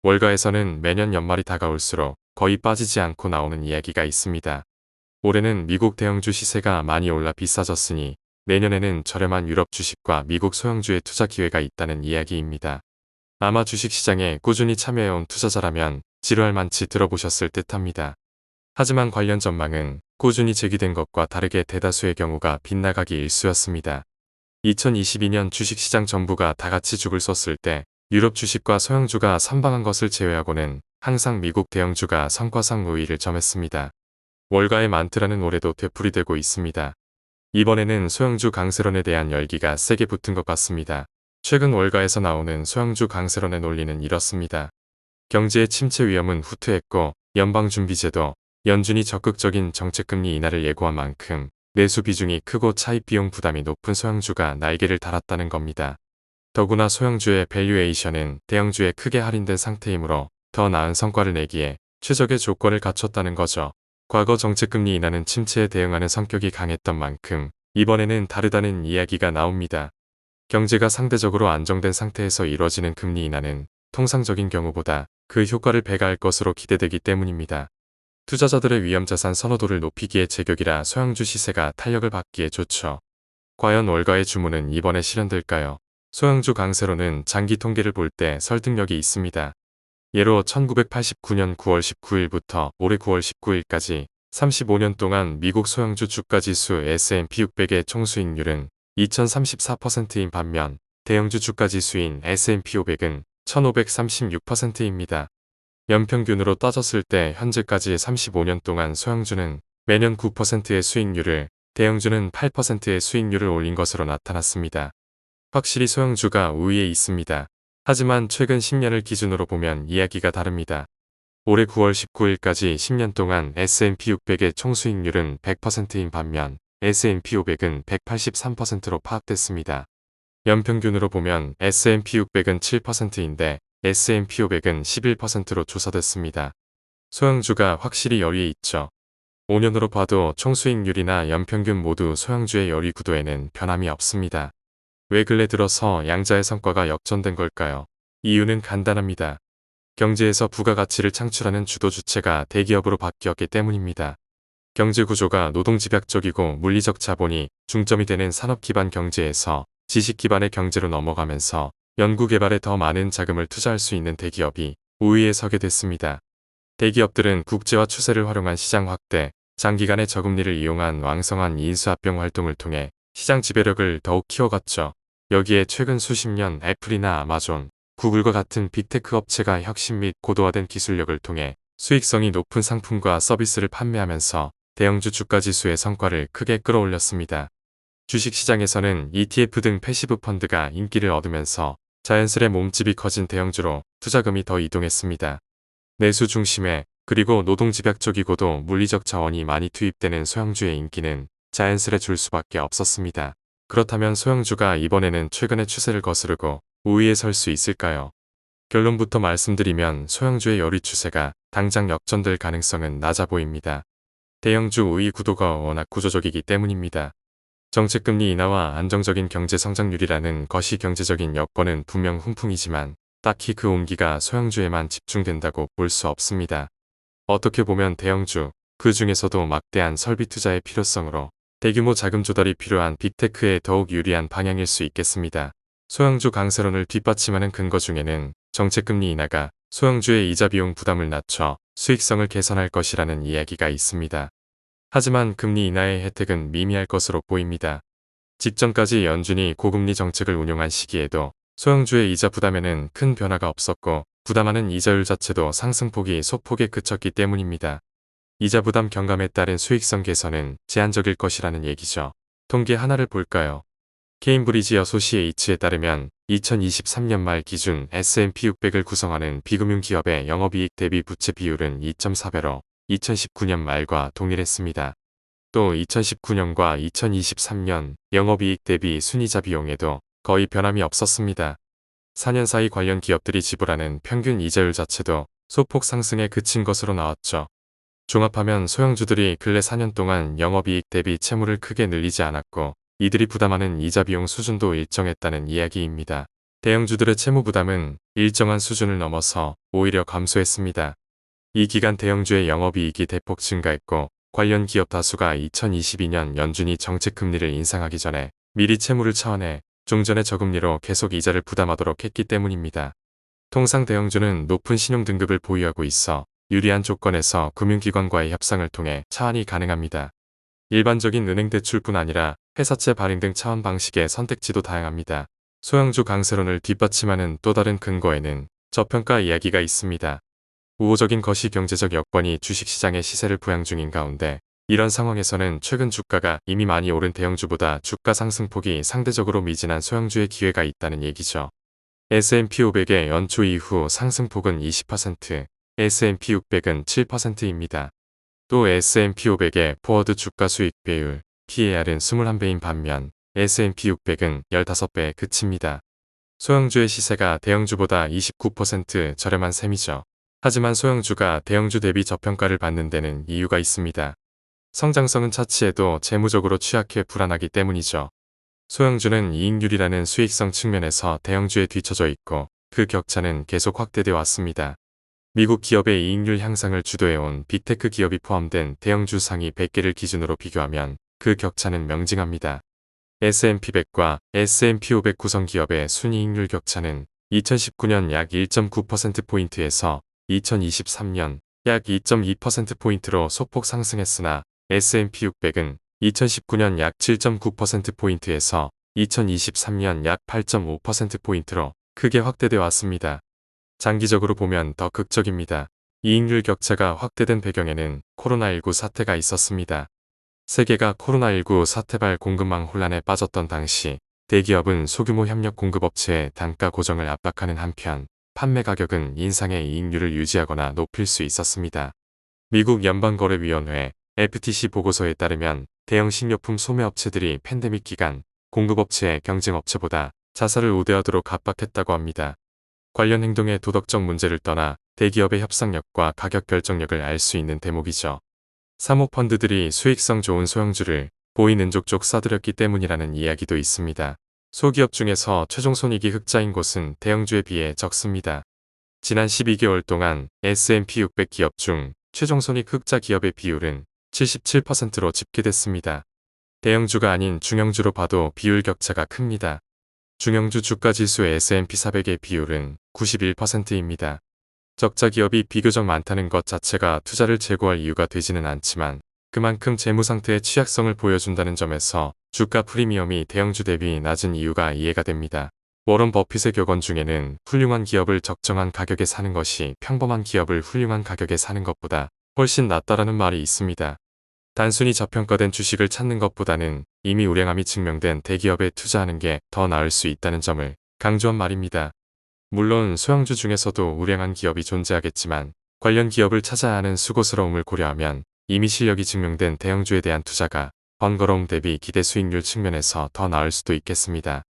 월가에서는 매년 연말이 다가올수록 거의 빠지지 않고 나오는 이야기가 있습니다. 올해는 미국 대형주 시세가 많이 올라 비싸졌으니 내년에는 저렴한 유럽 주식과 미국 소형주의 투자 기회가 있다는 이야기입니다. 아마 주식시장에 꾸준히 참여해온 투자자라면 지루할 만치 들어보셨을 듯합니다. 하지만 관련 전망은 꾸준히 제기된 것과 다르게 대다수의 경우가 빗나가기 일쑤였습니다. 2022년 주식시장 전부가 다같이 죽을 섰을 때 유럽 주식과 소형주가 선방한 것을 제외하고는 항상 미국 대형주가 성과상 우위를 점했습니다. 월가의 만트라는 올해도 되풀이되고 있습니다. 이번에는 소형주 강세론에 대한 열기가 세게 붙은 것 같습니다. 최근 월가에서 나오는 소형주 강세론의 논리는 이렇습니다. 경제의 침체 위험은 후퇴했고 연방준비제도, 연준이 적극적인 정책금리 인하를 예고한 만큼 내수 비중이 크고 차입 비용 부담이 높은 소형주가 날개를 달았다는 겁니다. 더구나 소형주의 밸류에이션은 대형주에 크게 할인된 상태이므로 더 나은 성과를 내기에 최적의 조건을 갖췄다는 거죠. 과거 정책금리 인하는 침체에 대응하는 성격이 강했던 만큼 이번에는 다르다는 이야기가 나옵니다. 경제가 상대적으로 안정된 상태에서 이뤄지는 금리 인하는 통상적인 경우보다 그 효과를 배가할 것으로 기대되기 때문입니다. 투자자들의 위험자산 선호도를 높이기에 제격이라 소형주 시세가 탄력을 받기에 좋죠. 과연 월가의 주문은 이번에 실현될까요? 소형주 강세로는 장기 통계를 볼 때 설득력이 있습니다. 예로 1989년 9월 19일부터 올해 9월 19일까지 35년 동안 미국 소형주 주가지수 S&P 600의 총수익률은 2034%인 반면 대형주 주가지수인 S&P 500은 1536%입니다. 연평균으로 따졌을 때 현재까지 35년 동안 소형주는 매년 9%의 수익률을, 대형주는 8%의 수익률을 올린 것으로 나타났습니다. 확실히 소형주가 우위에 있습니다. 하지만 최근 10년을 기준으로 보면 이야기가 다릅니다. 올해 9월 19일까지 10년 동안 S&P 600의 총수익률은 100%인 반면 S&P 500은 183%로 파악됐습니다. 연평균으로 보면 S&P 600은 7%인데 S&P 500은 11%로 조사됐습니다. 소형주가 확실히 열위에 있죠. 5년으로 봐도 총수익률이나 연평균 모두 소형주의 열위 구도에는 변함이 없습니다. 왜 근래 들어서 양자의 성과가 역전된 걸까요? 이유는 간단합니다. 경제에서 부가가치를 창출하는 주도 주체가 대기업으로 바뀌었기 때문입니다. 경제 구조가 노동집약적이고 물리적 자본이 중점이 되는 산업 기반 경제에서 지식 기반의 경제로 넘어가면서 연구개발에 더 많은 자금을 투자할 수 있는 대기업이 우위에 서게 됐습니다. 대기업들은 국제화 추세를 활용한 시장 확대, 장기간의 저금리를 이용한 왕성한 인수합병 활동을 통해 시장 지배력을 더욱 키워갔죠. 여기에 최근 수십 년 애플이나 아마존, 구글과 같은 빅테크 업체가 혁신 및 고도화된 기술력을 통해 수익성이 높은 상품과 서비스를 판매하면서 대형주 주가지수의 성과를 크게 끌어올렸습니다. 주식시장에서는 ETF 등 패시브 펀드가 인기를 얻으면서 자연스레 몸집이 커진 대형주로 투자금이 더 이동했습니다. 내수 중심의, 그리고 노동집약적이고도 물리적 자원이 많이 투입되는 소형주의 인기는 자연스레 줄 수밖에 없었습니다. 그렇다면 소형주가 이번에는 최근의 추세를 거스르고 우위에 설 수 있을까요? 결론부터 말씀드리면 소형주의 열위 추세가 당장 역전될 가능성은 낮아 보입니다. 대형주 우위 구도가 워낙 구조적이기 때문입니다. 정책금리 인하와 안정적인 경제 성장률이라는 것이 경제적인 여건은 분명 훈풍이지만 딱히 그 온기가 소형주에만 집중된다고 볼 수 없습니다. 어떻게 보면 대형주, 그 중에서도 막대한 설비 투자의 필요성으로 대규모 자금 조달이 필요한 빅테크에 더욱 유리한 방향일 수 있겠습니다. 소형주 강세론을 뒷받침하는 근거 중에는 정책금리 인하가 소형주의 이자 비용 부담을 낮춰 수익성을 개선할 것이라는 이야기가 있습니다. 하지만 금리 인하의 혜택은 미미할 것으로 보입니다. 직전까지 연준이 고금리 정책을 운용한 시기에도 소형주의 이자 부담에는 큰 변화가 없었고 부담하는 이자율 자체도 상승폭이 소폭에 그쳤기 때문입니다. 이자 부담 경감에 따른 수익성 개선은 제한적일 것이라는 얘기죠. 통계 하나를 볼까요? 케임브리지 어소시에이츠에 따르면 2023년 말 기준 S&P 600을 구성하는 비금융기업의 영업이익 대비 부채 비율은 2.4배로 2019년 말과 동일했습니다. 또 2019년과 2023년 영업이익 대비 순이자 비용에도 거의 변함이 없었습니다. 4년 사이 관련 기업들이 지불하는 평균 이자율 자체도 소폭 상승에 그친 것으로 나왔죠. 종합하면 소형주들이 근래 4년 동안 영업이익 대비 채무를 크게 늘리지 않았고 이들이 부담하는 이자 비용 수준도 일정했다는 이야기입니다. 대형주들의 채무 부담은 일정한 수준을 넘어서 오히려 감소했습니다. 이 기간 대형주의 영업이익이 대폭 증가했고 관련 기업 다수가 2022년 연준이 정책금리를 인상하기 전에 미리 채무를 차원해 종전의 저금리로 계속 이자를 부담하도록 했기 때문입니다. 통상 대형주는 높은 신용등급을 보유하고 있어 유리한 조건에서 금융기관과의 협상을 통해 차환이 가능합니다. 일반적인 은행 대출뿐 아니라 회사채 발행 등 차환 방식의 선택지도 다양합니다. 소형주 강세론을 뒷받침하는 또 다른 근거에는 저평가 이야기가 있습니다. 우호적인 거시 경제적 여건이 주식시장의 시세를 부양 중인 가운데 이런 상황에서는 최근 주가가 이미 많이 오른 대형주보다 주가 상승폭이 상대적으로 미진한 소형주의 기회가 있다는 얘기죠. S&P 500의 연초 이후 상승폭은 20%, S&P 600은 7%입니다. 또 S&P 500의 포워드 주가 수익 배율, PER은 21배인 반면 S&P 600은 15배에 그칩니다. 소형주의 시세가 대형주보다 29% 저렴한 셈이죠. 하지만 소형주가 대형주 대비 저평가를 받는 데는 이유가 있습니다. 성장성은 차치해도 재무적으로 취약해 불안하기 때문이죠. 소형주는 이익률이라는 수익성 측면에서 대형주에 뒤처져 있고 그 격차는 계속 확대돼 왔습니다. 미국 기업의 이익률 향상을 주도해온 빅테크 기업이 포함된 대형주 상위 100개를 기준으로 비교하면 그 격차는 명징합니다. S&P 100과 S&P 500 구성 기업의 순이익률 격차는 2019년 약 1.9%포인트에서 2023년 약 2.2%포인트로 소폭 상승했으나 S&P 600은 2019년 약 7.9%포인트에서 2023년 약 8.5%포인트로 크게 확대되어 왔습니다. 장기적으로 보면 더 극적입니다. 이익률 격차가 확대된 배경에는 코로나19 사태가 있었습니다. 세계가 코로나19 사태발 공급망 혼란에 빠졌던 당시 대기업은 소규모 협력 공급업체의 단가 고정을 압박하는 한편 판매 가격은 인상의 이익률을 유지하거나 높일 수 있었습니다. 미국 연방거래위원회 FTC 보고서에 따르면 대형 식료품 소매업체들이 팬데믹 기간 공급업체의 경쟁업체보다 자사를 우대하도록 압박했다고 합니다. 관련 행동의 도덕적 문제를 떠나 대기업의 협상력과 가격 결정력을 알 수 있는 대목이죠. 사모펀드들이 수익성 좋은 소형주를 보이는족족 싸들였기 때문이라는 이야기도 있습니다. 소기업 중에서 최종손익이 흑자인 곳은 대형주에 비해 적습니다. 지난 12개월 동안 S&P 600 기업 중 최종손익 흑자 기업의 비율은 77%로 집계됐습니다. 대형주가 아닌 중형주로 봐도 비율 격차가 큽니다. 중형주 주가지수 S&P 400의 비율은 91%입니다. 적자 기업이 비교적 많다는 것 자체가 투자를 제고할 이유가 되지는 않지만 그만큼 재무 상태의 취약성을 보여준다는 점에서 주가 프리미엄이 대형주 대비 낮은 이유가 이해가 됩니다. 워런 버핏의 격언 중에는 훌륭한 기업을 적정한 가격에 사는 것이 평범한 기업을 훌륭한 가격에 사는 것보다 훨씬 낫다라는 말이 있습니다. 단순히 저평가된 주식을 찾는 것보다는 이미 우량함이 증명된 대기업에 투자하는 게 더 나을 수 있다는 점을 강조한 말입니다. 물론 소형주 중에서도 우량한 기업이 존재하겠지만 관련 기업을 찾아야 하는 수고스러움을 고려하면 이미 실력이 증명된 대형주에 대한 투자가 번거로움 대비 기대 수익률 측면에서 더 나을 수도 있겠습니다.